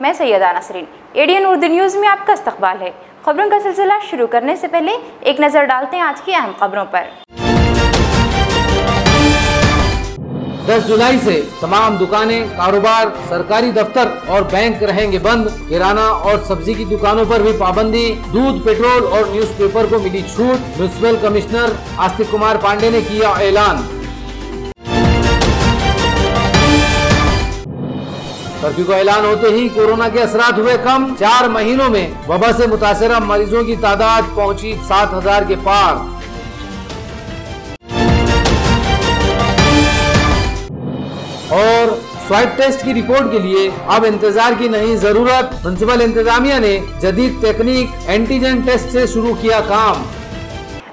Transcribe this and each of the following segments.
मैं Syeda Nasreen. ADN Urdu news में आपका इस्तकबाल है। खबरों का सिलसिला शुरू करने से पहले एक नज़र डालते हैं आज की अहम खबरों पर। 10 जुलाई से तमाम दुकानें, कारोबार, सरकारी दफ्तर और बैंक रहेंगे बंद। किराना और सब्जी की दुकानों पर भी पाबंदी। दूध, पेट्रोल और न्यूज़पेपर को मिली छूट। म्युनिसिपल कमिश्नर आस्तिक कुमार पांडे ने किया ऐलान। कर्फ्यू का ऐलान होते ही कोरोना के असरात हुए कम। 4 महीनों में वबा से मुतासरा मरीजों की तादाद पहुंची 7,000 के पार। और स्वाइप टेस्ट की रिपोर्ट के लिए अब इंतजार की नहीं जरूरत। म्युनिसिपल इंतजामिया ने जदीद टेक्निक एंटीजन टेस्ट से शुरू किया काम।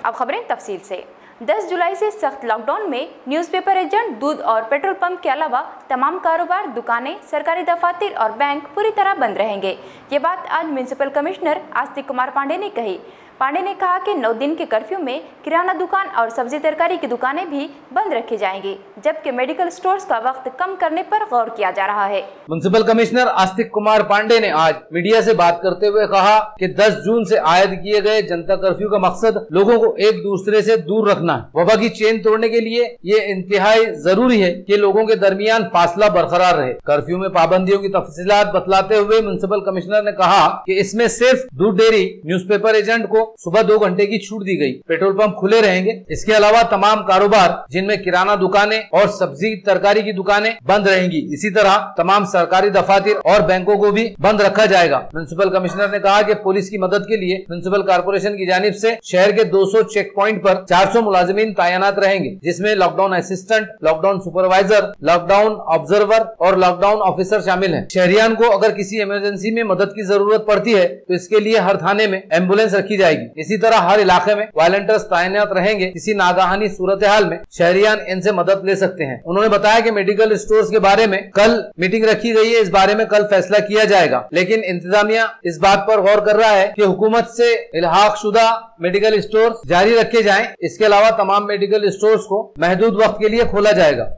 अब खबरें तफसील से। 10 जुलाई से सख्त लॉकडाउन में न्यूज़पेपर एजेंट, दूध और पेट्रोल पंप के अलावा तमाम कारोबार, दुकानें, सरकारी दफातर और बैंक पूरी तरह बंद रहेंगे। ये बात आज म्युनिसिपल कमिश्नर आस्तिक कुमार पांडे ने कही। पांडे ने कहा कि 9 दिन के कर्फ्यू में किराना दुकान और सब्जी तरकारी की दुकानें भी बंद रखी जाएंगी, जबकि मेडिकल स्टोर्स का वक्त कम करने पर गौर किया जा रहा है। म्युनिसिपल कमिश्नर आस्तिक कुमार पांडे ने आज मीडिया से बात करते हुए कहा कि 10 जून से आयद किए गए जनता कर्फ्यू का मकसद लोगों को एक दूसरे से दूर रखना है। वबा की चेन तोड़ने के लिए ये इंतहाई जरूरी है कि लोगों के दरमियान फासला बरकरार रहे। कर्फ्यू में पाबंदियों की तफसीलात बतलाते हुए म्युनिसिपल कमिश्नर ने कहा कि इसमें सिर्फ दूध डेयरी, न्यूज़पेपर एजेंट को सुबह 2 घंटे की छूट दी गई। पेट्रोल पंप खुले रहेंगे। इसके अलावा तमाम कारोबार जिनमें किराना दुकानें और सब्जी तरकारी की दुकानें बंद रहेंगी। इसी तरह तमाम सरकारी दफातर और बैंकों को भी बंद रखा जाएगा। म्युनिसिपल कमिश्नर ने कहा कि पुलिस की मदद के लिए म्युनिसिपल कॉर्पोरेशन की जानिब से शहर के 200 चेक पॉइंट पर 400 मुलाजिमीन तैनात रहेंगे, जिसमें lockdown assistant, lockdown supervisor, lockdown observer और लॉकडाउन ऑफिसर शामिल है। शहरियान को अगर किसी इमरजेंसी में मदद की जरूरत पड़ती है तो इसके लिए हर थाने में एम्बुलेंस रखी जाएगी। इसी तरह हर इलाके में वॉलंटियर्स तैनात रहेंगे। किसी नागाहानी सूरत हाल में शहरियान इनसे मदद ले सकते हैं। उन्होंने बताया कि मेडिकल स्टोर्स के बारे में कल मीटिंग रखी गई है। इस बारे में कल फैसला किया जाएगा, लेकिन इंतजामिया इस बात पर गौर कर रहा है कि हुकूमत से इल्हाक शुदा मेडिकल स्टोर्स जारी रखे जाएं। इसके अलावा तमाम मेडिकल स्टोर्स को महदूद वक्त के लिए खोला जाएगा।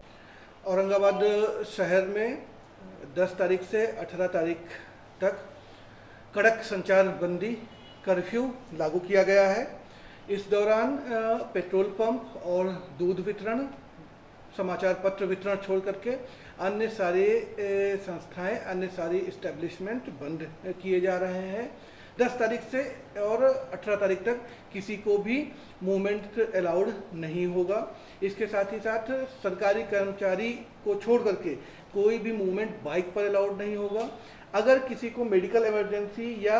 औरंगाबाद शहर में 10 तारीख से 18 तारीख तक कड़क संचार बंदी कर्फ्यू लागू किया गया है। इस दौरान पेट्रोल पंप और दूध वितरण, समाचार पत्र वितरण छोड़ करके अन्य सारे संस्थाएं, अन्य सारी इस्टेब्लिशमेंट बंद किए जा रहे हैं। 10 तारीख से और 18 तारीख तक किसी को भी मूवमेंट अलाउड नहीं होगा। इसके साथ ही साथ सरकारी कर्मचारी को छोड़ करके कोई भी मूवमेंट बाइक पर अलाउड नहीं होगा। अगर किसी को मेडिकल इमरजेंसी या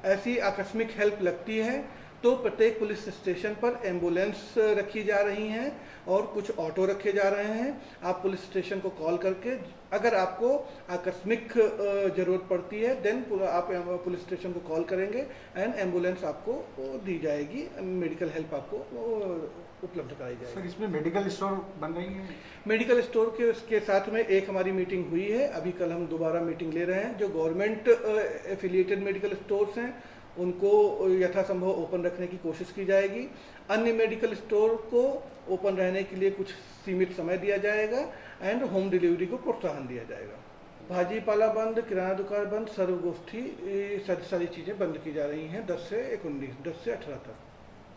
ऐसी आकस्मिक हेल्प लगती है तो प्रत्येक पुलिस स्टेशन पर एम्बुलेंस रखी जा रही हैं और कुछ ऑटो रखे जा रहे हैं। आप पुलिस स्टेशन को कॉल करके अगर आपको आकस्मिक ज़रूरत पड़ती है देन आप पुलिस स्टेशन को कॉल करेंगे एंड एम्बुलेंस आपको दी जाएगी, मेडिकल हेल्प आपको उपलब्ध कराई जाएगी। सर, इसमें मेडिकल स्टोर बन रही है? मेडिकल स्टोर के साथ में एक हमारी मीटिंग हुई है। अभी कल हम दोबारा मीटिंग ले रहे हैं। जो गवर्नमेंट एफिलिएटेड मेडिकल स्टोर्स हैं उनको यथासंभव ओपन रखने की कोशिश की जाएगी। अन्य मेडिकल स्टोर को ओपन रहने के लिए कुछ सीमित समय दिया जाएगा एंड होम डिलीवरी को प्रोत्साहन दिया जाएगा। भाजी पाला बंद, किराना दुकान बंद, सर्वगोष्ठी, सारी चीज़ें बंद की जा रही हैं 10 से 18 तक।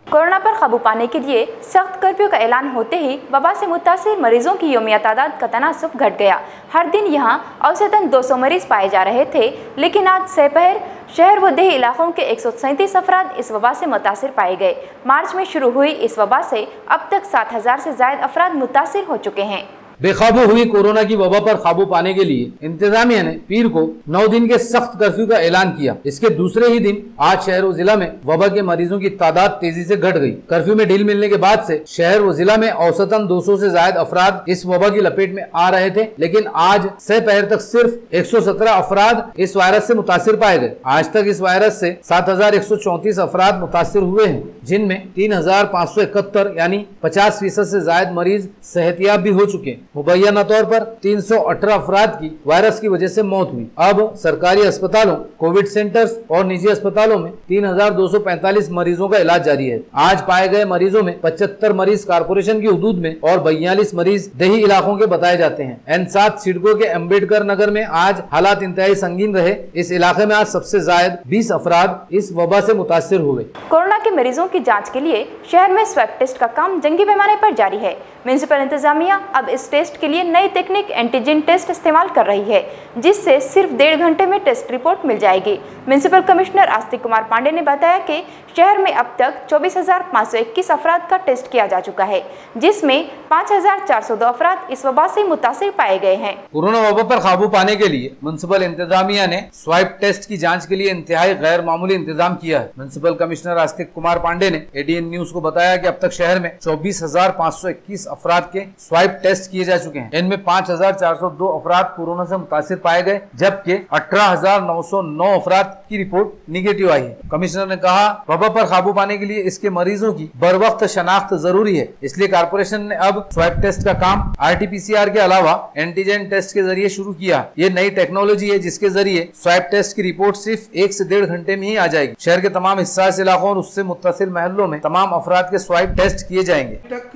कोरोना पर काबू पाने के लिए सख्त कर्फ्यू का ऐलान होते ही वबा से मुतासिर मरीजों की यौमिया तादाद का तनासुब घट गया। हर दिन यहां औसतन 200 मरीज पाए जा रहे थे, लेकिन आज सपहर शहर व देही इलाकों के 137 अफराद इस वबा से मुतासिर पाए गए। मार्च में शुरू हुई इस वबा से अब तक 7,000 से ज़ायद अफराद मुतासिर हो चुके हैं। बेकाबू हुई कोरोना की वबा पर काबू पाने के लिए इंतजामिया ने पीर को 9 दिन के सख्त कर्फ्यू का ऐलान किया। इसके दूसरे ही दिन आज शहर व जिला में वबा के मरीजों की तादाद तेजी से घट गई। कर्फ्यू में ढील मिलने के बाद से शहर व जिला में औसतन 200 से ज्यादा अफराद इस वबा की लपेट में आ रहे थे, लेकिन आज सपहर तक सिर्फ 117 अफराद इस वायरस से मुतासिर पाए गए। आज तक इस वायरस से 7,134 अफराद मुतासिर हुए हैं, जिनमें 3,571 यानी 50% से ज्यादा मरीज सेहतियाब भी हो चुके हैं। मुबैना तौर पर 318 अफराद की वायरस की वजह से मौत हुई। अब सरकारी अस्पतालों, कोविड सेंटर्स और निजी अस्पतालों में 3245 मरीजों का इलाज जारी है। आज पाए गए मरीजों में 75 मरीज कारपोरेशन की हुदूद में और 42 मरीज देही इलाकों के बताए जाते हैं। N7 सिडको के अम्बेडकर नगर में आज हालात इंतहाई संगीन रहे। इस इलाके में आज सबसे ज्यादा 20 अफराद इस वबा से मुतासिर हुए। कोरोना के मरीजों की जांच के लिए शहर में स्वैब टेस्ट का काम जंगी पैमाने पर जारी है। म्युनिसिपल इंतजामिया अब इस टेस्ट के लिए नई तकनीक एंटीजन टेस्ट इस्तेमाल कर रही है, जिससे सिर्फ 1.5 घंटे में टेस्ट रिपोर्ट मिल जाएगी। म्युनिसिपल कमिश्नर आस्तिक कुमार पांडे ने बताया कि शहर में अब तक 24,521 अफराद का टेस्ट किया जा चुका है, जिसमें 5,402 अफराद इस वबा से मुतासिर पाए गए हैं। कोरोना वबा पर काबू पाने के लिए म्युनिसिपल इंतजामिया ने स्वाइप टेस्ट की जांच के लिए इंतहाई गैर मामूली इंतजाम किया है। म्युनिसिपल कमिश्नर आस्तिक कुमार पांडे ने ADN न्यूज को बताया कि अब तक शहर में 24,521 अफराद के स्वाइप टेस्ट किए जा चुके हैं। इनमें 5,402 अफराद कोरोना से मुतासिर पाए गए, जबकि 18,909 अफराद की रिपोर्ट निगेटिव आई है। कमिश्नर ने कहा, वबा पर काबू पाने के लिए इसके मरीजों की बर वक्त शनाख्त जरूरी है, इसलिए कारपोरेशन ने अब स्वाइप टेस्ट का काम RT-PCR के अलावा एंटीजन टेस्ट के जरिए शुरू किया। ये नई टेक्नोलॉजी है जिसके जरिए स्वाइप टेस्ट की रिपोर्ट सिर्फ 1 से 1.5 घंटे में ही आ जाएगी। शहर के तमाम हिस्सास इलाकों और उससे मुत्तसिल महल्लों में तमाम अफराद के स्वाइप टेस्ट किए जाएंगे। तक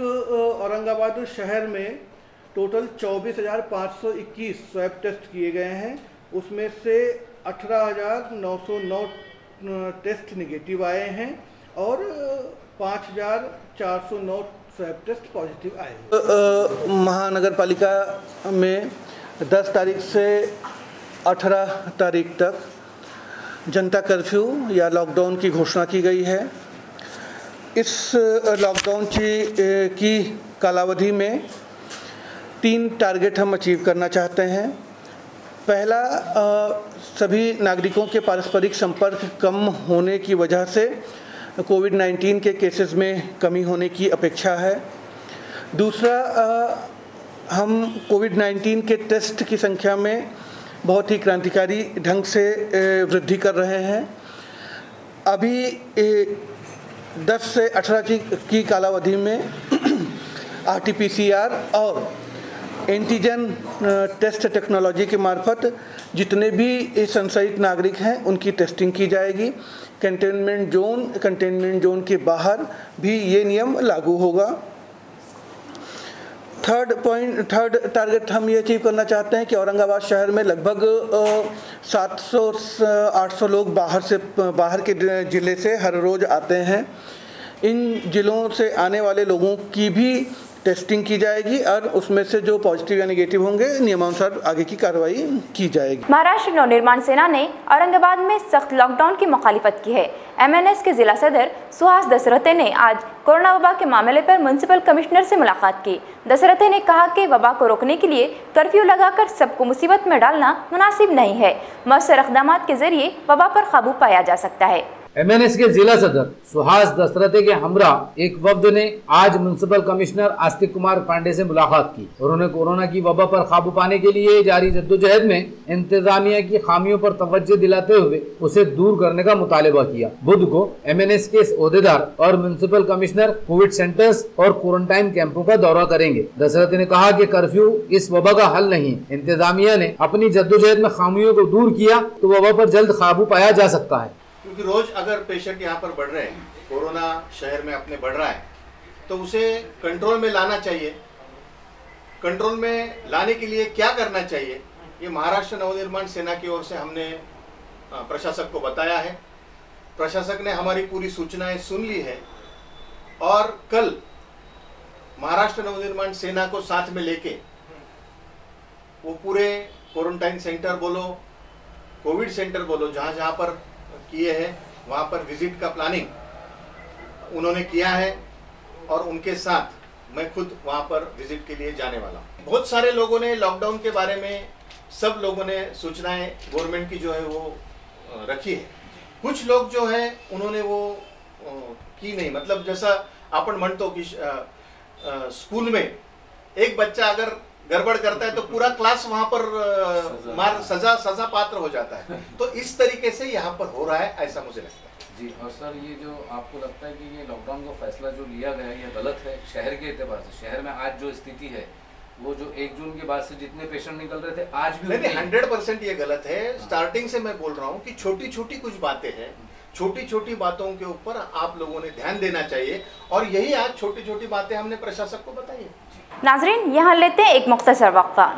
औरंगाबाद शहर में टोटल 24,521 स्वैब टेस्ट किए गए हैं। उसमें से 18,909 टेस्ट निगेटिव आए हैं और 5,409 स्वैब टेस्ट पॉजिटिव आए। महानगर पालिका में 10 तारीख से 18 तारीख तक जनता कर्फ्यू या लॉकडाउन की घोषणा की गई है। इस लॉकडाउन की कालावधि में 3 टारगेट हम अचीव करना चाहते हैं। पहला, सभी नागरिकों के पारस्परिक संपर्क कम होने की वजह से कोविड-19 के केसेस में कमी होने की अपेक्षा है। दूसरा, हम कोविड-19 के टेस्ट की संख्या में बहुत ही क्रांतिकारी ढंग से वृद्धि कर रहे हैं। अभी 10 से 18 की कालावधि में RT-PCR और एंटीजन टेस्ट टेक्नोलॉजी के मार्फत जितने भी संशयित नागरिक हैं उनकी टेस्टिंग की जाएगी। कंटेनमेंट जोन के बाहर भी ये नियम लागू होगा। थर्ड टारगेट हम ये अचीव करना चाहते हैं कि औरंगाबाद शहर में लगभग 700-800 लोग बाहर के ज़िले से हर रोज़ आते हैं। इन ज़िलों से आने वाले लोगों की भी टेस्टिंग की जाएगी और उसमें से जो पॉजिटिव या नेगेटिव होंगे नियमानुसार आगे की कार्रवाई की जाएगी। महाराष्ट्र नवनिर्माण सेना ने औरंगाबाद में सख्त लॉकडाउन की मुखालिफत की है। MNS के जिला सदर सुहास दशरथे ने आज कोरोना वबा के मामले पर म्युनिसिपल कमिश्नर से मुलाकात की। दशरथे ने कहा कि वबा को रोकने के लिए कर्फ्यू लगाकर सबको मुसीबत में डालना मुनासिब नहीं है। मौसर इक़दाम के जरिए वबा पर काबू पाया जा सकता है। MNS के जिला सदर सुहास दशरथे के हमरा एक वफ्द ने आज म्युनिसिपल कमिश्नर आस्तिक कुमार पांडे से मुलाकात की। उन्होंने कोरोना की वबा पर काबू पाने के लिए जारी जद्दोजहद में इंतजामिया की खामियों पर तवज्जो दिलाते हुए उसे दूर करने का मुतालबा किया। बुध को MNS के ओहदेदार और म्युनिसिपल कमिश्नर कोविड सेंटर्स और क्वारंटाइन कैंपों का दौरा करेंगे। दशरथे ने कहा कि कर्फ्यू इस वबा का हल नहीं। इंतजामिया ने अपनी जद्दोजहद में खामियों को दूर किया तो वबा पर जल्द काबू पाया जा सकता है। क्योंकि रोज अगर पेशेंट यहाँ पर बढ़ रहे हैं, कोरोना शहर में अपने बढ़ रहा है, तो उसे कंट्रोल में लाना चाहिए। कंट्रोल में लाने के लिए क्या करना चाहिए, ये महाराष्ट्र नवनिर्माण सेना की ओर से हमने प्रशासक को बताया है। प्रशासक ने हमारी पूरी सूचनाएं सुन ली है और कल महाराष्ट्र नवनिर्माण सेना को साथ में लेके वो पूरे क्वारंटाइन सेंटर बोलो, कोविड सेंटर बोलो, जहाँ पर किए हैं वहाँ पर विजिट का प्लानिंग उन्होंने किया है और उनके साथ मैं खुद वहाँ पर विजिट के लिए जाने वाला हूँ। बहुत सारे लोगों ने लॉकडाउन के बारे में, सब लोगों ने सूचनाएं गवर्नमेंट की जो है वो रखी है। कुछ लोग जो है उन्होंने वो की नहीं, मतलब जैसा अपन म्हणतो कि स्कूल में एक बच्चा अगर गड़बड़ करता है तो पूरा क्लास वहां पर सजा पात्र हो जाता है। तो इस तरीके से यहाँ पर हो रहा है, ऐसा मुझे लगता है। जी, और सर ये जो आपको लगता है कि ये लॉकडाउन का फैसला जो लिया गया है ये गलत है शहर के एतबार से? शहर में आज जो स्थिति है वो जो 1 जून के बाद से जितने पेशेंट निकल रहे थे आज भी नहीं, 100% ये गलत है। स्टार्टिंग से मैं बोल रहा हूँ कि छोटी छोटी कुछ बातें हैं, छोटी छोटी बातों के ऊपर आप लोगों ने ध्यान देना चाहिए और यही आज छोटी छोटी बातें हमने प्रशासक को बताई है। नाजरीन, यहाँ लेते हैं एक मुख्तसर वक्फा।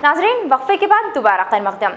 नाजरीन, वक्फे के बाद दोबारा खैर मकदम।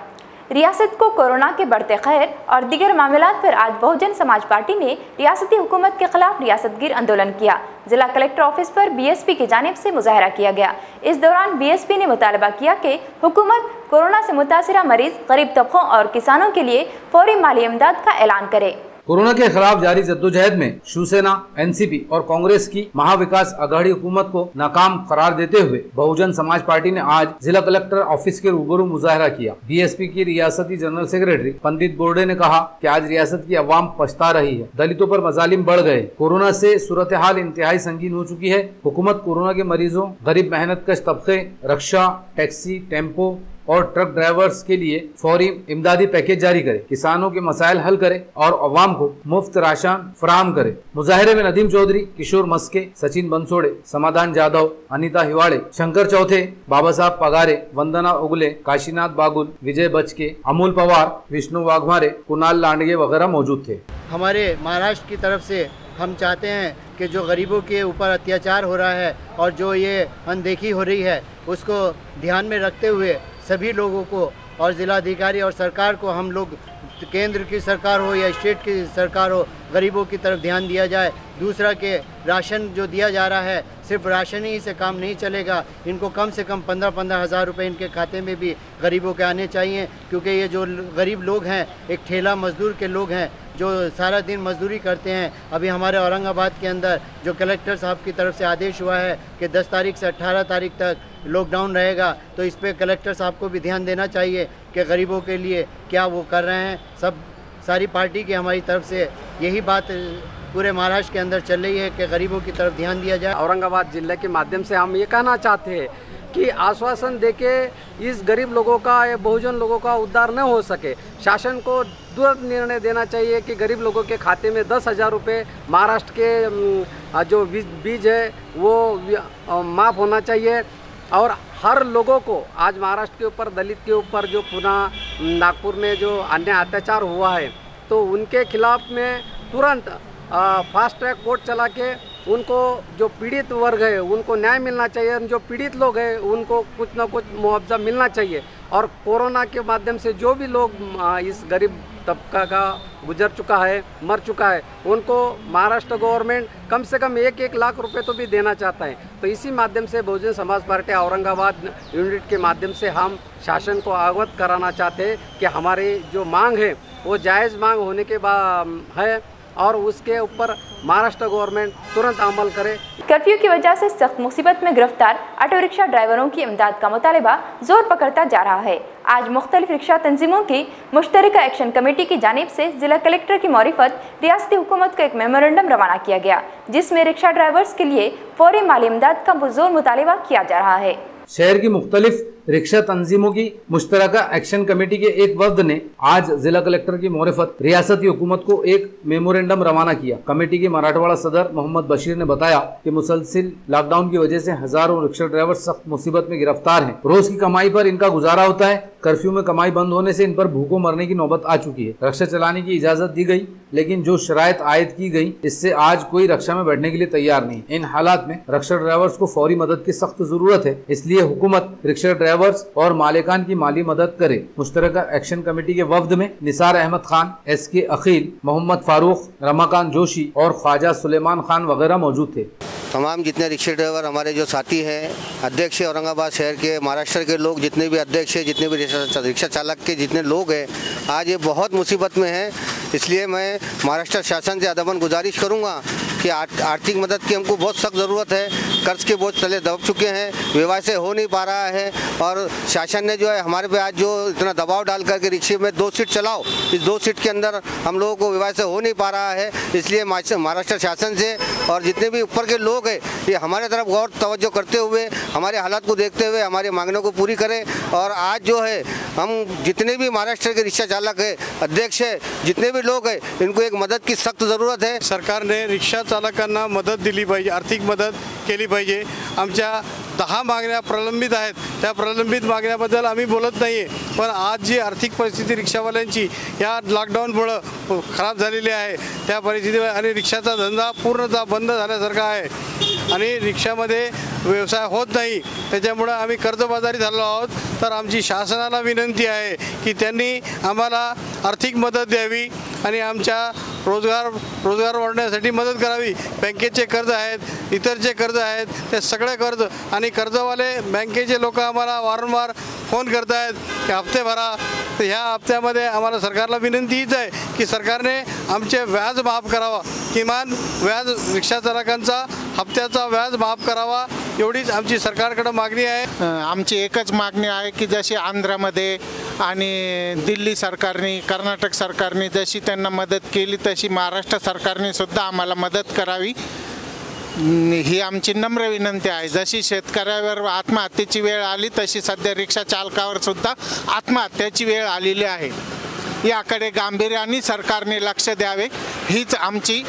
रियासत को कोरोना के बढ़ते खैर और दीगर मामलात पर आज बहुजन समाज पार्टी ने रियासती हुकूमत के खिलाफ रियासतगीर आंदोलन किया। जिला कलेक्टर ऑफिस पर बीएसपी की जानिब से मुजाहरा किया गया। इस दौरान बीएसपी ने मुतालबा किया कि हुकूमत कोरोना से मुतासिरा मरीज, गरीब तबकों और किसानों के लिए फौरी माली इमदाद का ऐलान करे। कोरोना के खिलाफ जारी जद्दोजहद में शिवसेना, एनसीपी और कांग्रेस की महाविकास आघाड़ी हुकूमत को नाकाम करार देते हुए बहुजन समाज पार्टी ने आज जिला कलेक्टर ऑफिस के रूबरू मुजाहरा किया। बीएसपी की रियासती जनरल सेक्रेटरी पंडित बोर्डे ने कहा कि आज रियासत की अवाम पछता रही है, दलितों पर मजालिम बढ़ गए, कोरोना से सूरत हाल इंतहाई संगीन हो चुकी है। हुकूमत कोरोना के मरीजों, गरीब मेहनतकश तबके, रक्षा, टैक्सी, टेम्पो और ट्रक ड्राइवर्स के लिए फौरी इमदादी पैकेज जारी करे, किसानों के मसाइल हल करे और अवाम को मुफ्त राशन फराहम करे। मुजाहरे में नदीम चौधरी, किशोर मस्के, सचिन बंसोड़े, समाधान जाधव, अनीता हिवाड़े, शंकर चौथे, बाबा साहब पगारे, वंदना उगले, काशीनाथ बागुल, विजय बचके, अमूल पवार, विष्णु वाघमारे, कुणाल लांडगे वगैरह मौजूद थे। हमारे महाराष्ट्र की तरफ से हम चाहते हैं कि जो गरीबों के ऊपर अत्याचार हो रहा है और जो ये अनदेखी हो रही है उसको ध्यान में रखते हुए सभी लोगों को और जिलाधिकारी और सरकार को, हम लोग केंद्र की सरकार हो या स्टेट की सरकार हो, गरीबों की तरफ ध्यान दिया जाए। दूसरा के राशन जो दिया जा रहा है सिर्फ राशन ही से काम नहीं चलेगा, इनको कम से कम 15-15 हज़ार रुपये इनके खाते में भी गरीबों के आने चाहिए, क्योंकि ये जो गरीब लोग हैं एक ठेला मजदूर के लोग हैं जो सारा दिन मजदूरी करते हैं। अभी हमारे औरंगाबाद के अंदर जो कलेक्टर साहब की तरफ से आदेश हुआ है कि 10 तारीख से 18 तारीख तक लॉकडाउन रहेगा, तो इस पे कलेक्टर साहब को भी ध्यान देना चाहिए कि गरीबों के लिए क्या वो कर रहे हैं। सारी पार्टी की हमारी तरफ से यही बात पूरे महाराष्ट्र के अंदर चल रही है कि गरीबों की तरफ ध्यान दिया जाए। औरंगाबाद जिले के माध्यम से हम ये कहना चाहते हैं कि आश्वासन देके इस गरीब लोगों का, या बहुजन लोगों का उद्धार न हो सके, शासन को तुरंत निर्णय देना चाहिए कि गरीब लोगों के खाते में 10,000 रुपये महाराष्ट्र के जो बीज है वो माफ़ होना चाहिए। और हर लोगों को आज महाराष्ट्र के ऊपर, दलित के ऊपर जो पुणे, नागपुर में जो अन्याय अत्याचार हुआ है, तो उनके खिलाफ में तुरंत फास्ट ट्रैक कोर्ट चला के उनको जो पीड़ित वर्ग है उनको न्याय मिलना चाहिए, जो पीड़ित लोग हैं उनको कुछ ना कुछ मुआवजा मिलना चाहिए। और कोरोना के माध्यम से जो भी लोग इस गरीब तबका का गुजर चुका है, मर चुका है, उनको महाराष्ट्र गवर्नमेंट कम से कम 1-1 लाख रुपए तो भी देना चाहता है। तो इसी माध्यम से बहुजन समाज पार्टी औरंगाबाद यूनिट के माध्यम से हम शासन को अवगत कराना चाहते हैं कि हमारी जो मांग है वो जायज़ मांग होने के बाद है और उसके ऊपर महाराष्ट्र गवर्नमेंट तुरंत अमल करे। कर्फ्यू की वजह से सख्त मुसीबत में गिरफ्तार ऑटो रिक्शा ड्राइवरों की इमदाद का मुतालिबा जोर पकड़ता जा रहा है। आज मुख्तलिफ रिक्शा तंजीमों की मुश्तरका एक्शन कमेटी की जानिब से जिला कलेक्टर की मौरिफत रियासती हुकूमत का एक मेमोरेंडम रवाना किया गया, जिसमें रिक्शा ड्राइवर्स के लिए फौरी माली इमदाद का पुरजोर मुतालिबा किया जा रहा है। शहर की मुख्तलिफ रिक्शा तंजीमों की मुश्तरका एक्शन कमेटी के एक वफ्द ने आज जिला कलेक्टर की मोरफत रियासती हुकूमत को एक मेमोरेंडम रवाना किया। कमेटी के मराठवाड़ा सदर मोहम्मद बशीर ने बताया कि मुसलसिल लॉकडाउन की वजह से हजारों रिक्शा ड्राइवर सख्त मुसीबत में गिरफ्तार हैं। रोज की कमाई पर इनका गुजारा होता है। कर्फ्यू में कमाई बंद होने से इन पर भूखों मरने की नौबत आ चुकी है। रक्षा चलाने की इजाजत दी गई, लेकिन जो शराइत आयद की गई इससे आज कोई रक्षा में बैठने के लिए तैयार नहीं। इन हालात में रक्षा ड्राइवर्स को फौरी मदद की सख्त जरूरत है, इसलिए हुकूमत रिक्शा ड्राइवर्स और मालिकान की माली मदद करे। मुश्तरका एक्शन कमेटी के वफ्द में निसार अहमद खान, SK अखिल, मोहम्मद फारूक, रमाकांत जोशी और ख्वाजा सुलेमान खान वगैरह मौजूद थे। तमाम जितने रिक्शा ड्राइवर हमारे जो साथी हैं, अध्यक्ष औरंगाबाद शहर के, महाराष्ट्र के लोग जितने भी अध्यक्ष हैं, जितने भी रिक्शा चालक के जितने लोग हैं, आज ये बहुत मुसीबत में हैं। इसलिए मैं महाराष्ट्र शासन से अदबन गुजारिश करूंगा कि आर्थिक मदद की हमको बहुत सख्त ज़रूरत है। कर्ज के बोझ तले दब चुके हैं, व्यवसाय हो नहीं पा रहा है और शासन ने जो है हमारे पे आज जो इतना दबाव डाल करके रिक्शे में 2 सीट चलाओ, इस 2 सीट के अंदर हम लोगों को व्यवसाय हो नहीं पा रहा है। इसलिए महाराष्ट्र शासन से और जितने भी ऊपर के लोग हैं ये हमारे तरफ गौर तवज्जो करते हुए, हमारे हालात को देखते हुए हमारी मांगों को पूरी करें। और आज जो है हम जितने भी महाराष्ट्र के रिक्शा चालक है, अध्यक्ष है, जितने भी लोग हैं, इनको एक मदद की सख्त ज़रूरत है। सरकार ने रिक्षा चालकांना मदत दिली पाहिजे, आर्थिक मदत केली पाहिजे। आमच्या 10 मागण्या प्रलंबित आहेत, त्या प्रलंबित मागण्याबद्दल आम्ही बोलत नाही आहे, पण आज जी आर्थिक परिस्थिती रिक्षावाल्यांची या लॉकडाऊनमुळं खराब झालेली आहे त्या परिस्थितीवर आणि रिक्षाचा धंदा पूर्णतः बंद झाल्यासारखा आहे आणि रिक्षामध्ये व्यवसाय होत नाही, त्याच्यामुळं आम्ही कर्जबाजारी झालो आहोत। तर आमची शासनाला विनंती आहे की त्यांनी आम्हाला आर्थिक मदत द्यावी आणि आमच्या रोजगार वाढवण्यासाठी मदत करावी। बँकेचे कर्ज आहेत, इतरचे कर्ज आहेत, ते सगळे कर्ज आणि कर्जवाले बँकेचे लोक आम्हाला वारंवार फोन करत आहेत की हप्ते भरा। तर ह्या हप्त्यामध्ये आम्हाला सरकारला विनंती हीच आहे की सरकारने आमचे व्याज माफ करावा, किमान व्याज रिक्षा चालकांचा हप्त्याचा व्याज माफ करावा, एवढीच आमची सरकारकडे मागणी आहे। आमची एकच मागणी आहे की जशी आंध्रामध्ये आणि दिल्ली सरकारने, कर्नाटक सरकारने जशी त्यांना मदत केली तशी महाराष्ट्र सरकारने सुद्धा आम्हाला मदत करावी, ही आमची नम्र विनंती आहे। जशी शेतकऱ्यावर आत्महत्येची वेळ आली तशी सध्या रिक्षा चालकावर सुद्धा आत्महत्येची वेळ आलेली आहे। याकडे गांभीर्याने सरकारने लक्ष द्यावे, हीच आमची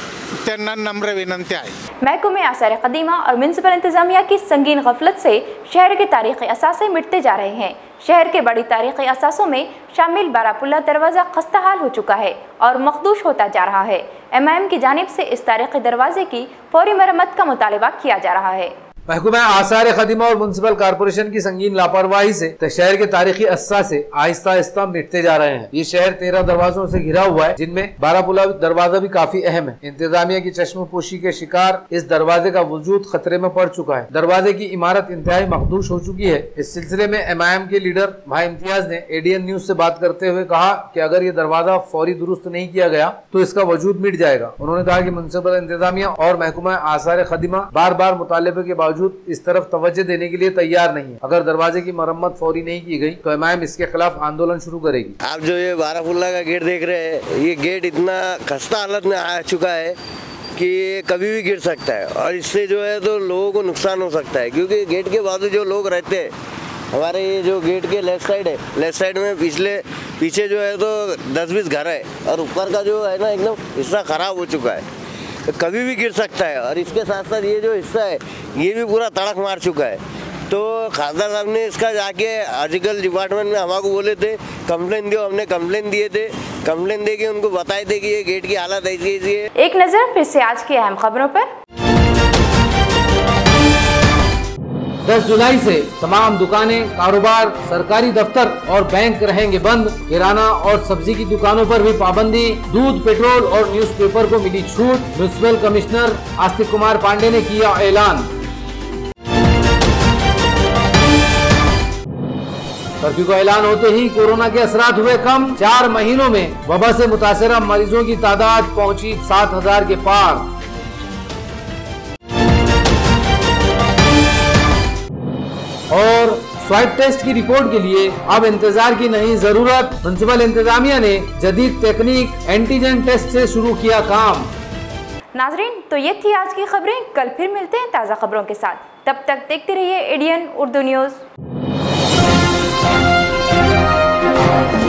त्यांना नम्र विनंती है। महकमे आसार कदीमा और म्यूनसिपल इंतजामिया की संगीन गफलत से शहर के तारीखी असासे मिटते जा रहे हैं। शहर के बड़ी तारीखी असासों में शामिल बारापुल्ला दरवाज़ा खस्ताहाल हो चुका है और मखदूश होता जा रहा है। MIM की जानिब से इस तारीखी दरवाजे की फौरी मरम्मत का मुतालबा किया जा रहा है। महकमा आसार खदीमा और म्यूनसिपल कारपोरेशन की संगीन लापरवाही से शहर के तारीखी अस्सा से आहिस्ता आहिस्ता मिटते जा रहे हैं। ये शहर 13 दरवाजों से घिरा हुआ है, जिनमें बारापुला दरवाजा भी काफी अहम है। इंतजामिया की चश्मपोशी के शिकार इस दरवाजे का वजूद खतरे में पड़ चुका है। दरवाजे की इमारत इंतहाई मखदूश हो चुकी है। इस सिलसिले में MIM के लीडर भाई इम्तियाज ने ADN न्यूज से बात करते हुए कहा कि अगर ये दरवाजा फौरी दुरुस्त नहीं किया गया तो इसका वजूद मिट जाएगा। उन्होंने कहा कि म्यूनसिपल इंतजामिया और महकमा आसार खदीमा बार बार मुतालबे के बावजूद इस तरफ तवज्जो देने के लिए तैयार नहीं है। अगर दरवाजे की मरम्मत फौरी नहीं की गई तो MIM इसके खिलाफ आंदोलन शुरू करेगी। आप जो ये बारापुल्ला का गेट देख रहे हैं, ये गेट इतना खस्ता हालत में आ चुका है कि ये कभी भी गिर सकता है और इससे जो है तो लोगों को नुकसान हो सकता है, क्योंकि गेट के बाजू जो लोग रहते हैं, हमारे ये जो गेट के लेफ्ट साइड है, लेफ्ट साइड में पीछे जो है तो 10-20 घर है और ऊपर का जो है ना एकदम हिस्सा खराब हो चुका है, तो कभी भी गिर सकता है। और इसके साथ साथ ये जो हिस्सा है ये भी पूरा तड़क मार चुका है। तो खासदार साहब ने इसका जाके आर्टिकल डिपार्टमेंट में हमारे बोले थे कंप्लेन दियो, हमने कंप्लेन दिए थे, कंप्लेन दे के उनको बताए थे कि ये गेट की हालत ऐसी है। एक नजर फिर से आज की अहम खबरों पर। 10 जुलाई से तमाम दुकानें, कारोबार, सरकारी दफ्तर और बैंक रहेंगे बंद। किराना और सब्जी की दुकानों पर भी पाबंदी। दूध, पेट्रोल और न्यूज़पेपर को मिली छूट। म्युनिसिपल कमिश्नर आस्तिक कुमार पांडे ने किया ऐलान। कर्फ्यू का ऐलान होते ही कोरोना के असरात हुए कम। 4 महीनों में वबा से मुतासरा मरीजों की तादाद पहुंची 7,000 के पार। और स्वाइप टेस्ट की रिपोर्ट के लिए अब इंतजार की नहीं जरूरत। म्युनिसिपल इंतजामिया ने जदीद टेक्निक एंटीजन टेस्ट से शुरू किया काम। नाजरीन, तो ये थी आज की खबरें। कल फिर मिलते हैं ताज़ा खबरों के साथ। तब तक देखते रहिए ADN उर्दू न्यूज़। है।